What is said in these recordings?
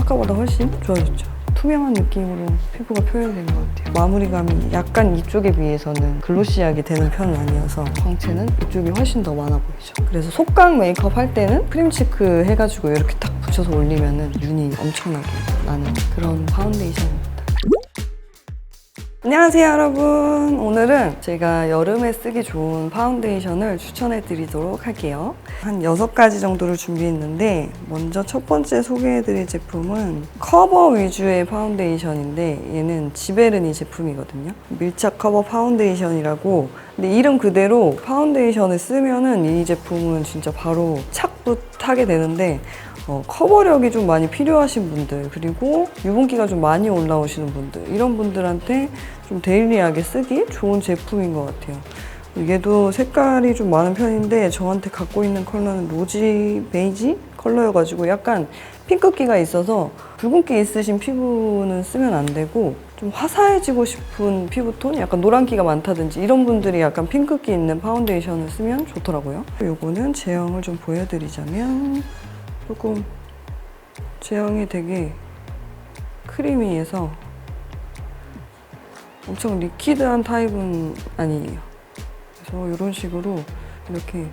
아까보다 훨씬 좋아졌죠. 투명한 느낌으로 피부가 표현된 것 같아요. 마무리감이 약간 이쪽에 비해서는 글로시하게 되는 편은 아니어서 광채는 이쪽이 훨씬 더 많아 보이죠. 그래서 속광 메이크업 할 때는 크림치크 해가지고 이렇게 딱 붙여서 올리면은 윤이 엄청나게 나는 그런 파운데이션입니다. 안녕하세요 여러분. 오늘은 제가 여름에 쓰기 좋은 파운데이션을 추천해 드리도록 할게요. 한 6가지 정도를 준비했는데 먼저 첫 번째 소개해 드릴 제품은 커버 위주의 파운데이션인데 얘는 지베르니 제품이거든요. 밀착 커버 파운데이션이라고. 근데 이름 그대로 파운데이션을 쓰면은 이 제품은 진짜 바로 착붙하게 되는데 커버력이 좀 많이 필요하신 분들, 그리고 유분기가 좀 많이 올라오시는 분들, 이런 분들한테 좀 데일리하게 쓰기 좋은 제품인 것 같아요. 얘도 색깔이 좀 많은 편인데 저한테 갖고 있는 컬러는 로지 베이지 컬러여가지고 약간 핑크기가 있어서 붉은기 있으신 피부는 쓰면 안 되고, 좀 화사해지고 싶은 피부톤, 약간 노란기가 많다든지 이런 분들이 약간 핑크기 있는 파운데이션을 쓰면 좋더라고요. 요거는 제형을 좀 보여드리자면 조금 제형이 되게 크리미해서 엄청 리퀴드한 타입은 아니에요. 그래서 이런 식으로 이렇게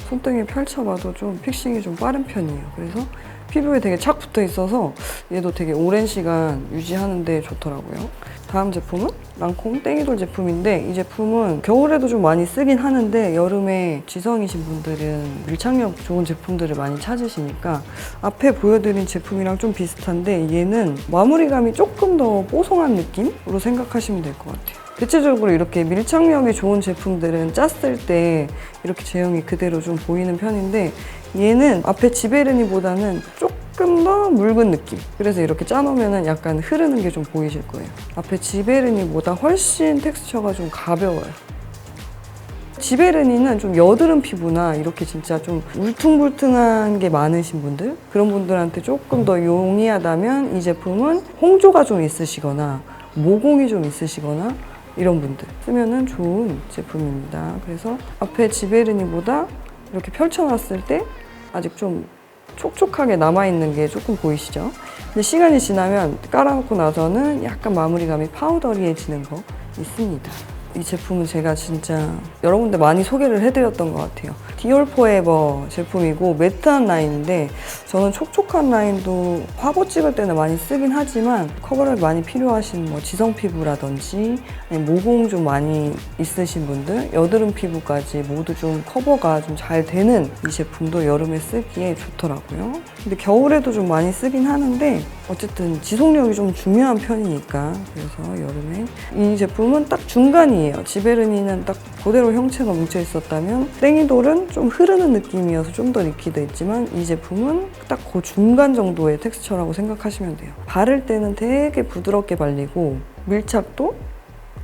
손등에 펼쳐봐도 좀 픽싱이 좀 빠른 편이에요. 그래서 피부에 되게 착 붙어 있어서 얘도 되게 오랜 시간 유지하는데 좋더라고요. 다음 제품은 랑콤 땡이돌 제품인데 이 제품은 겨울에도 좀 많이 쓰긴 하는데 여름에 지성이신 분들은 밀착력 좋은 제품들을 많이 찾으시니까 앞에 보여드린 제품이랑 좀 비슷한데 얘는 마무리감이 조금 더 뽀송한 느낌으로 생각하시면 될 것 같아요. 대체적으로 이렇게 밀착력이 좋은 제품들은 짰을 때 이렇게 제형이 그대로 좀 보이는 편인데 얘는 앞에 지베르니보다는 조금 더 묽은 느낌. 그래서 이렇게 짜놓으면 약간 흐르는 게 좀 보이실 거예요. 앞에 지베르니보다 훨씬 텍스처가 좀 가벼워요. 지베르니는 좀 여드름 피부나 이렇게 진짜 좀 울퉁불퉁한 게 많으신 분들, 그런 분들한테 조금 더 용이하다면 이 제품은 홍조가 좀 있으시거나 모공이 좀 있으시거나 이런 분들 쓰면은 좋은 제품입니다. 그래서 앞에 지베르니보다 이렇게 펼쳐놨을 때 아직 좀 촉촉하게 남아있는 게 조금 보이시죠? 근데 시간이 지나면 깔아놓고 나서는 약간 마무리감이 파우더리해지는 거 있습니다. 이 제품은 제가 진짜 여러 군데 많이 소개를 해드렸던 것 같아요. 디올 포에버 제품이고 매트한 라인인데 저는 촉촉한 라인도 화보 찍을 때는 많이 쓰긴 하지만 커버력이 많이 필요하신 뭐 지성 피부라든지 모공 좀 많이 있으신 분들, 여드름 피부까지 모두 좀 커버가 좀 잘 되는 이 제품도 여름에 쓰기에 좋더라고요. 근데 겨울에도 좀 많이 쓰긴 하는데 어쨌든 지속력이 좀 중요한 편이니까 그래서 여름에 이 제품은 딱 중간이에요. 지베르니는 딱 그대로 형체가 뭉쳐 있었다면 땡이돌은 좀 흐르는 느낌이어서 좀 더 리퀴드했지만 이 제품은 딱 그 중간 정도의 텍스처라고 생각하시면 돼요. 바를 때는 되게 부드럽게 발리고 밀착도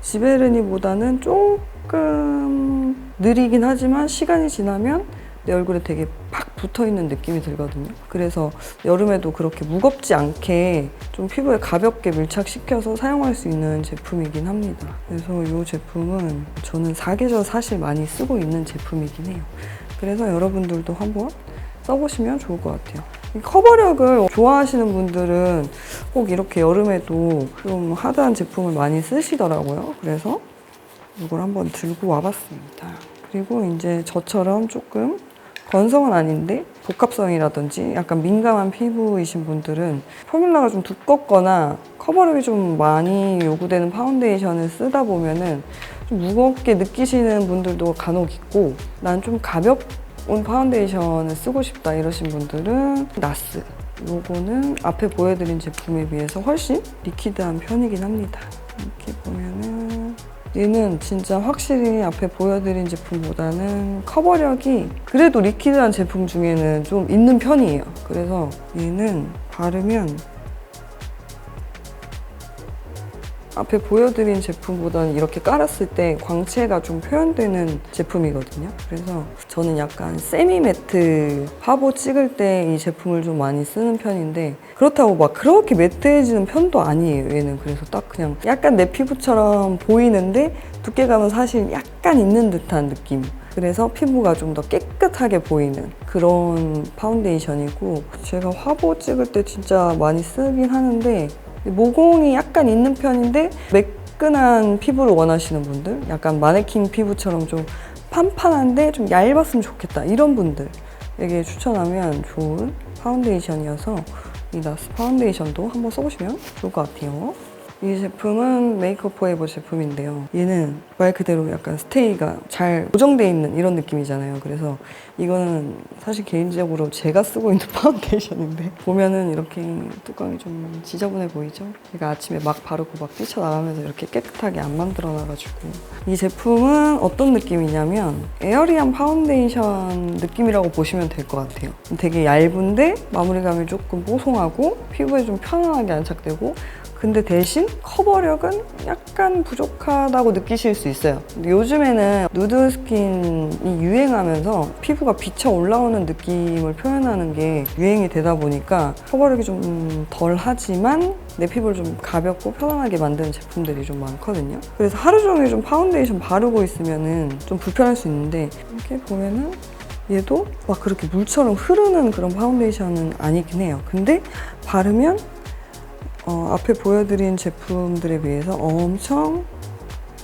지베르니보다는 조금 느리긴 하지만 시간이 지나면 내 얼굴에 되게 팍 붙어있는 느낌이 들거든요. 그래서 여름에도 그렇게 무겁지 않게 좀 피부에 가볍게 밀착시켜서 사용할 수 있는 제품이긴 합니다. 그래서 이 제품은 저는 사계절 사실 많이 쓰고 있는 제품이긴 해요. 그래서 여러분들도 한번 써보시면 좋을 것 같아요. 이 커버력을 좋아하시는 분들은 꼭 이렇게 여름에도 좀 하드한 제품을 많이 쓰시더라고요. 그래서 이걸 한번 들고 와봤습니다. 그리고 이제 저처럼 조금 건성은 아닌데 복합성이라든지 약간 민감한 피부이신 분들은 포뮬러가 좀 두껍거나 커버력이 좀 많이 요구되는 파운데이션을 쓰다 보면은 좀 무겁게 느끼시는 분들도 간혹 있고 난 좀 가볍은 파운데이션을 쓰고 싶다 이러신 분들은 나스. 요거는 앞에 보여드린 제품에 비해서 훨씬 리퀴드한 편이긴 합니다. 이렇게 보면은 얘는 진짜 확실히 앞에 보여드린 제품보다는 커버력이 그래도 리퀴드한 제품 중에는 좀 있는 편이에요. 그래서 얘는 바르면 앞에 보여드린 제품보다는 이렇게 깔았을 때 광채가 좀 표현되는 제품이거든요. 그래서 저는 약간 세미 매트 화보 찍을 때 이 제품을 좀 많이 쓰는 편인데 그렇다고 막 그렇게 매트해지는 편도 아니에요, 얘는. 그래서 딱 그냥 약간 내 피부처럼 보이는데 두께감은 사실 약간 있는 듯한 느낌. 그래서 피부가 좀 더 깨끗 깨끗하게 보이는 그런 파운데이션이고, 제가 화보 찍을 때 진짜 많이 쓰긴 하는데 모공이 약간 있는 편인데 매끈한 피부를 원하시는 분들, 약간 마네킹 피부처럼 좀 판판한데 좀 얇았으면 좋겠다 이런 분들에게 추천하면 좋은 파운데이션이어서 이 나스 파운데이션도 한번 써보시면 좋을 것 같아요. 이 제품은 메이크업 포에버 제품인데요. 얘는 말 그대로 약간 스테이가 잘 고정되어 있는 이런 느낌이잖아요. 그래서 이거는 사실 개인적으로 제가 쓰고 있는 파운데이션인데 보면은 이렇게 뚜껑이 좀 지저분해 보이죠? 제가 아침에 막 바르고 막 뛰쳐나가면서 이렇게 깨끗하게 안 만들어놔가지고. 이 제품은 어떤 느낌이냐면 에어리한 파운데이션 느낌이라고 보시면 될 것 같아요. 되게 얇은데 마무리감이 조금 뽀송하고 피부에 좀 편안하게 안착되고, 근데 대신 커버력은 약간 부족하다고 느끼실 수 있어요. 근데 요즘에는 누드 스킨이 유행하면서 피부가 비쳐 올라오는 느낌을 표현하는 게 유행이 되다 보니까 커버력이 좀 덜하지만 내 피부를 좀 가볍고 편안하게 만드는 제품들이 좀 많거든요. 그래서 하루 종일 좀 파운데이션 바르고 있으면은 좀 불편할 수 있는데, 이렇게 보면은 얘도 막 그렇게 물처럼 흐르는 그런 파운데이션은 아니긴 해요. 근데 바르면 앞에 보여드린 제품들에 비해서 엄청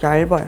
얇아요.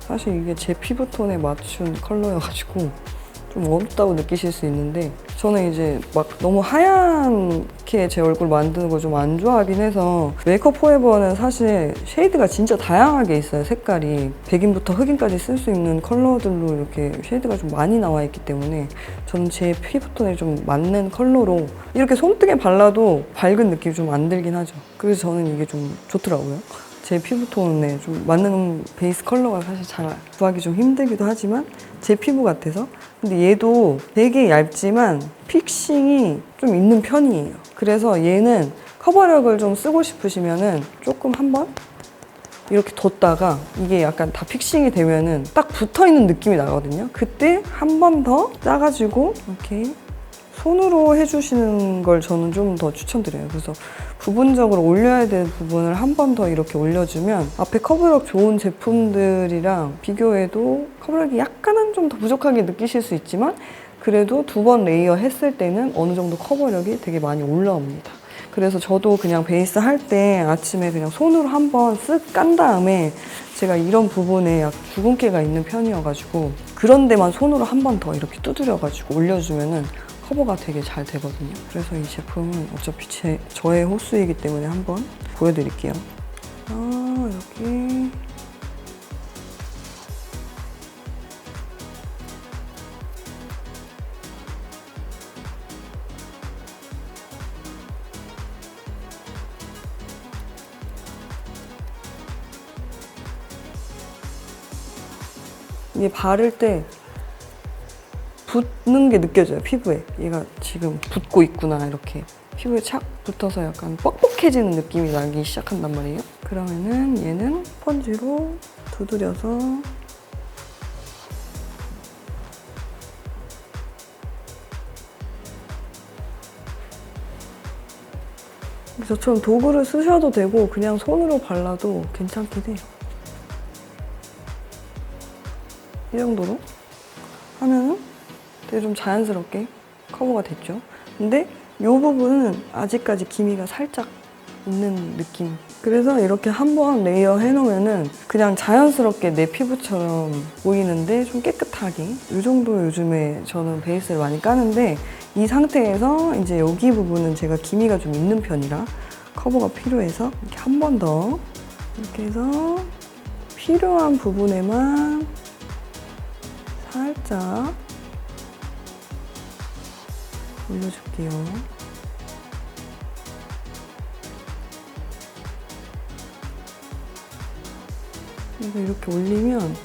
사실 이게 제 피부톤에 맞춘 컬러여가지고 좀 어둡다고 느끼실 수 있는데, 저는 이제 막 너무 하얗게 제 얼굴 만드는 거 좀 안 좋아하긴 해서, 메이크업 포에버는 사실 쉐이드가 진짜 다양하게 있어요. 색깔이 백인부터 흑인까지 쓸 수 있는 컬러들로 이렇게 쉐이드가 좀 많이 나와 있기 때문에 저는 제 피부톤에 좀 맞는 컬러로 이렇게 손등에 발라도 밝은 느낌이 좀 안 들긴 하죠. 그래서 저는 이게 좀 좋더라고요. 제 피부톤에 좀 맞는 베이스 컬러가 사실 잘 구하기 좀 힘들기도 하지만 제 피부 같아서. 근데 얘도 되게 얇지만 픽싱이 좀 있는 편이에요. 그래서 얘는 커버력을 좀 쓰고 싶으시면은 조금 한번 이렇게 뒀다가 이게 약간 다 픽싱이 되면은 딱 붙어있는 느낌이 나거든요. 그때 한 번 더 짜가지고 이렇게 손으로 해주시는 걸 저는 좀 더 추천드려요. 그래서 부분적으로 올려야 될 부분을 한 번 더 이렇게 올려주면 앞에 커버력 좋은 제품들이랑 비교해도 커버력이 약간은 좀 더 부족하게 느끼실 수 있지만, 그래도 두 번 레이어 했을 때는 어느 정도 커버력이 되게 많이 올라옵니다. 그래서 저도 그냥 베이스 할 때 아침에 그냥 손으로 한번 쓱 깐 다음에, 제가 이런 부분에 약 주근깨가 있는 편이어가지고 그런 데만 손으로 한 번 더 이렇게 두드려가지고 올려주면은 커버가 되게 잘 되거든요. 그래서 이 제품은 어차피 저의 호수이기 때문에 한번 보여드릴게요. 여기 이게 바를 때 붙는 게 느껴져요, 피부에. 얘가 지금 붙고 있구나, 이렇게. 피부에 착 붙어서 약간 뻑뻑해지는 느낌이 나기 시작한단 말이에요. 그러면은 얘는 스펀지로 두드려서 저처럼 도구를 쓰셔도 되고 그냥 손으로 발라도 괜찮긴 해요. 이 정도로 하면은 되게 좀 자연스럽게 커버가 됐죠. 근데 이 부분은 아직까지 기미가 살짝 있는 느낌. 그래서 이렇게 한번 레이어 해놓으면은 그냥 자연스럽게 내 피부처럼 보이는데 좀 깨끗하게. 이 정도 요즘에 저는 베이스를 많이 까는데, 이 상태에서 이제 여기 부분은 제가 기미가 좀 있는 편이라 커버가 필요해서 이렇게 한 번 더 이렇게 해서 필요한 부분에만 살짝 올려줄게요. 그래서 이렇게 올리면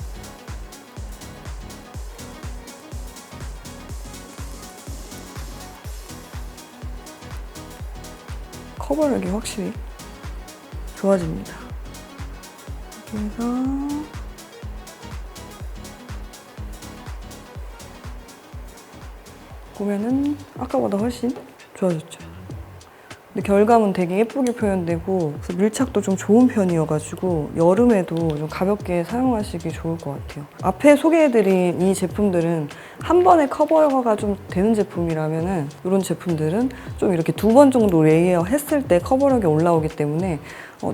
커버력이 확실히 좋아집니다. 이렇게 해서 보면은 아까보다 훨씬 좋아졌죠. 근데 결감은 되게 예쁘게 표현되고 그래서 밀착도 좀 좋은 편이어가지고 여름에도 좀 가볍게 사용하시기 좋을 것 같아요. 앞에 소개해드린 이 제품들은 한 번에 커버가 좀 되는 제품이라면은 이런 제품들은 좀 이렇게 2번 정도 레이어 했을 때 커버력이 올라오기 때문에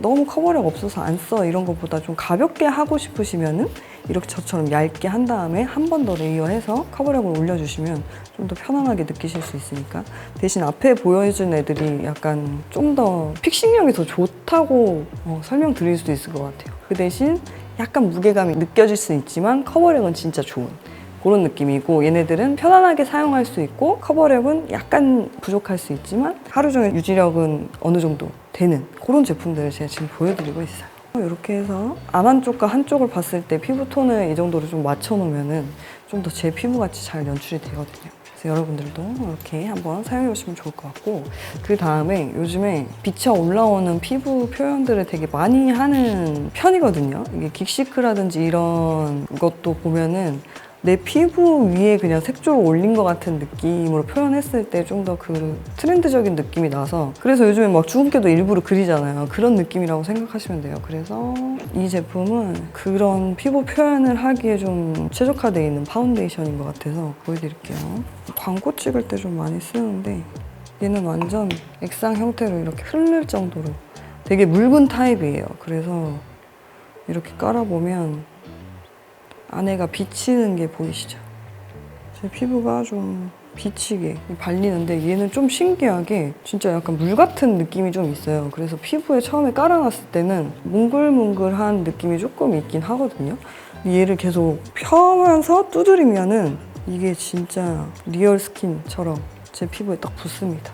너무 커버력 없어서 안 써 이런 것보다 좀 가볍게 하고 싶으시면은 이렇게 저처럼 얇게 한 다음에 한 번 더 레이어해서 커버력을 올려주시면 좀 더 편안하게 느끼실 수 있으니까. 대신 앞에 보여준 애들이 약간 좀 더 픽싱력이 더 좋다고 설명드릴 수도 있을 것 같아요. 그 대신 약간 무게감이 느껴질 수 있지만 커버력은 진짜 좋은 그런 느낌이고, 얘네들은 편안하게 사용할 수 있고 커버력은 약간 부족할 수 있지만 하루 종일 유지력은 어느 정도 되는 그런 제품들을 제가 지금 보여드리고 있어요. 이렇게 해서 앞 한쪽과 한쪽을 봤을 때 피부톤을 이 정도로 좀 맞춰놓으면 좀 더 제 피부같이 잘 연출이 되거든요. 그래서 여러분들도 이렇게 한번 사용해 보시면 좋을 것 같고, 그 다음에 요즘에 비쳐 올라오는 피부 표현들을 되게 많이 하는 편이거든요. 이게 긱시크라든지 이런 것도 보면은 내 피부 위에 그냥 색조를 올린 것 같은 느낌으로 표현했을 때 좀 더 그 트렌드적인 느낌이 나서, 그래서 요즘에 막 주근깨도 일부러 그리잖아요. 그런 느낌이라고 생각하시면 돼요. 그래서 이 제품은 그런 피부 표현을 하기에 좀 최적화되어 있는 파운데이션인 것 같아서 보여드릴게요. 광고 찍을 때 좀 많이 쓰는데 얘는 완전 액상 형태로 이렇게 흐를 정도로 되게 묽은 타입이에요. 그래서 이렇게 깔아보면 안에가 비치는 게 보이시죠? 제 피부가 좀 비치게 발리는데 얘는 좀 신기하게 진짜 약간 물 같은 느낌이 좀 있어요. 그래서 피부에 처음에 깔아놨을 때는 뭉글뭉글한 느낌이 조금 있긴 하거든요. 얘를 계속 펴면서 두드리면은 이게 진짜 리얼 스킨처럼 제 피부에 딱 붙습니다.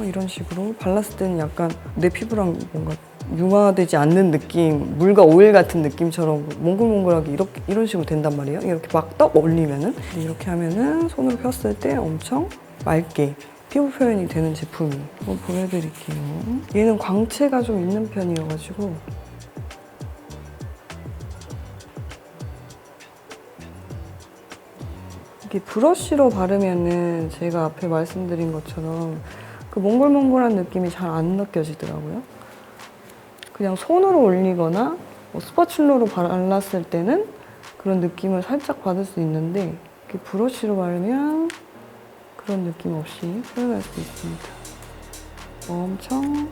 이런 식으로 발랐을 때는 약간 내 피부랑 뭔가 융화되지 않는 느낌, 물과 오일 같은 느낌처럼 몽글몽글하게 이런 식으로 된단 말이에요. 이렇게 막 떡 올리면은. 근데 이렇게 하면은 손으로 폈을 때 엄청 맑게 피부 표현이 되는 제품이. 한번 보여드릴게요. 얘는 광채가 좀 있는 편이어가지고 이게 브러쉬로 바르면은 제가 앞에 말씀드린 것처럼 그 몽글몽글한 느낌이 잘 안 느껴지더라고요. 그냥 손으로 올리거나 스파츌러로 발랐을 때는 그런 느낌을 살짝 받을 수 있는데 이렇게 브러쉬로 바르면 그런 느낌 없이 표현할 수 있습니다. 엄청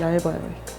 얇아요.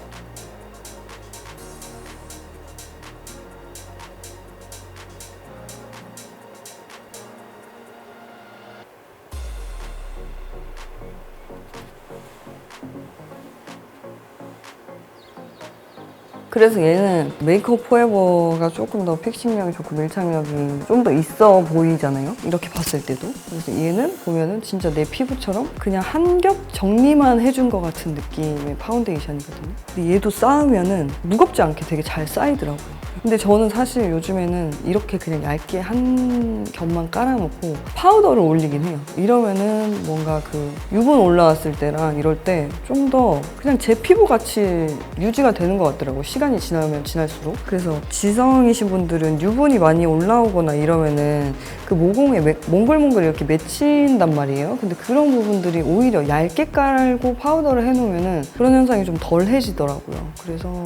그래서 얘는 메이크업 포에버가 조금 더 픽싱력이 좋고 밀착력이 좀 더 있어 보이잖아요. 이렇게 봤을 때도. 그래서 얘는 보면은 진짜 내 피부처럼 그냥 한 겹 정리만 해준 것 같은 느낌의 파운데이션이거든요. 근데 얘도 쌓으면은 무겁지 않게 되게 잘 쌓이더라고요. 근데 저는 사실 요즘에는 이렇게 그냥 얇게 한 겹만 깔아놓고 파우더를 올리긴 해요. 이러면은 뭔가 그 유분 올라왔을 때랑 이럴 때 좀 더 그냥 제 피부같이 유지가 되는 것 같더라고요. 시간이 지나면 지날수록. 그래서 지성이신 분들은 유분이 많이 올라오거나 이러면은 그 모공에 몽글몽글 이렇게 맺힌단 말이에요. 근데 그런 부분들이 오히려 얇게 깔고 파우더를 해놓으면은 그런 현상이 좀 덜해지더라고요. 그래서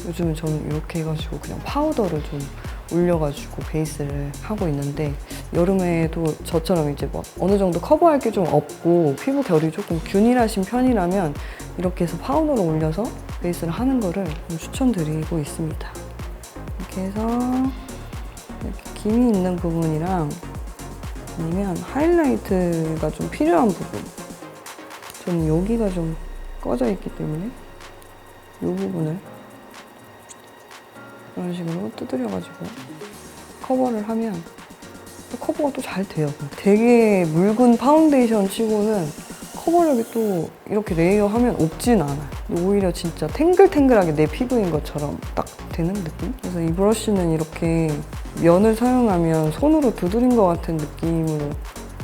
요즘은 저는 이렇게 해가지고 그냥 파우더를 좀 올려가지고 베이스를 하고 있는데, 여름에도 저처럼 이제 뭐 어느 정도 커버할 게 좀 없고 피부 결이 조금 균일하신 편이라면 이렇게 해서 파우더를 올려서 베이스를 하는 거를 좀 추천드리고 있습니다. 이렇게 해서 이렇게 김이 있는 부분이랑 아니면 하이라이트가 좀 필요한 부분, 저는 여기가 좀 꺼져 있기 때문에 이 부분을 이런 식으로 두드려가지고 커버를 하면 커버가 또 잘 돼요. 되게 묽은 파운데이션 치고는 커버력이 또 이렇게 레이어하면 없진 않아요. 오히려 진짜 탱글탱글하게 내 피부인 것처럼 딱 되는 느낌? 그래서 이 브러쉬는 이렇게 면을 사용하면 손으로 두드린 것 같은 느낌으로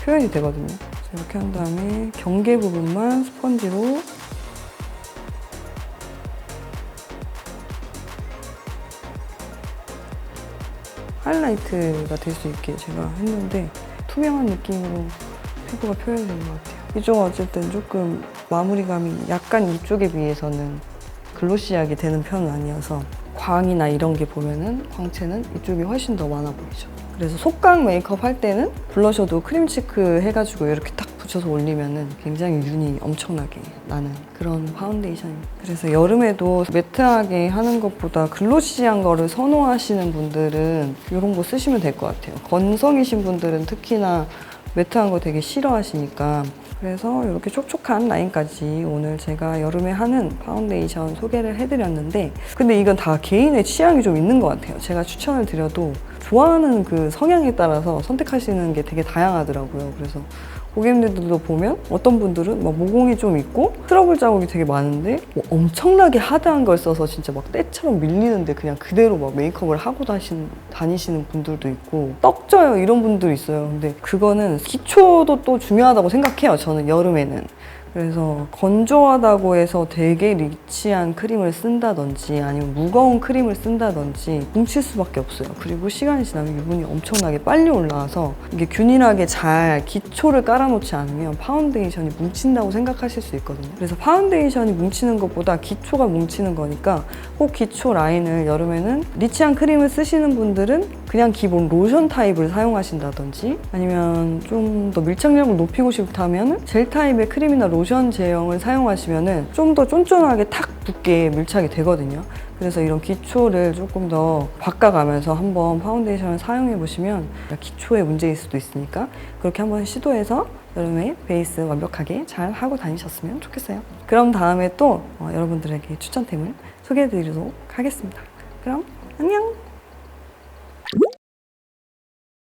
표현이 되거든요. 그래서 이렇게 한 다음에 경계 부분만 스펀지로 하이라이트가 될 수 있게 제가 했는데 투명한 느낌으로 피부가 표현되는 것 같아요. 이쪽은 어쨌든 조금 마무리감이 약간 이쪽에 비해서는 글로시하게 되는 편은 아니어서 광이나 이런 게 보면은 광채는 이쪽이 훨씬 더 많아 보이죠. 그래서 속광 메이크업 할 때는 블러셔도 크림 치크 해가지고 이렇게 딱 붙여서 올리면은 굉장히 윤이 엄청나게 나는 그런 파운데이션입니다. 그래서 여름에도 매트하게 하는 것보다 글로시한 거를 선호하시는 분들은 이런 거 쓰시면 될 것 같아요. 건성이신 분들은 특히나 매트한 거 되게 싫어하시니까. 그래서 이렇게 촉촉한 라인까지 오늘 제가 여름에 하는 파운데이션 소개를 해드렸는데, 근데 이건 다 개인의 취향이 좀 있는 것 같아요. 제가 추천을 드려도 좋아하는 그 성향에 따라서 선택하시는 게 되게 다양하더라고요. 그래서 고객님들도 보면 어떤 분들은 막 모공이 좀 있고 트러블 자국이 되게 많은데 뭐 엄청나게 하드한 걸 써서 진짜 막 때처럼 밀리는데 그냥 그대로 막 메이크업을 하고 다니시는 분들도 있고, 떡져요 이런 분도 있어요. 근데 그거는 기초도 또 중요하다고 생각해요, 저는 여름에는. 그래서 건조하다고 해서 되게 리치한 크림을 쓴다든지 아니면 무거운 크림을 쓴다든지 뭉칠 수밖에 없어요. 그리고 시간이 지나면 유분이 엄청나게 빨리 올라와서 이게 균일하게 잘 기초를 깔아놓지 않으면 파운데이션이 뭉친다고 생각하실 수 있거든요. 그래서 파운데이션이 뭉치는 것보다 기초가 뭉치는 거니까 꼭 기초 라인을 여름에는 리치한 크림을 쓰시는 분들은 그냥 기본 로션 타입을 사용하신다든지 아니면 좀 더 밀착력을 높이고 싶다면 젤 타입의 크림이나 로션 제형을 사용하시면 좀 더 쫀쫀하게 탁 붙게 밀착이 되거든요. 그래서 이런 기초를 조금 더 바꿔가면서 한번 파운데이션을 사용해 보시면 기초에 문제일 수도 있으니까 그렇게 한번 시도해서 여름에 베이스 완벽하게 잘 하고 다니셨으면 좋겠어요. 그럼 다음에 또 여러분들에게 추천템을 소개해 드리도록 하겠습니다. 그럼 안녕!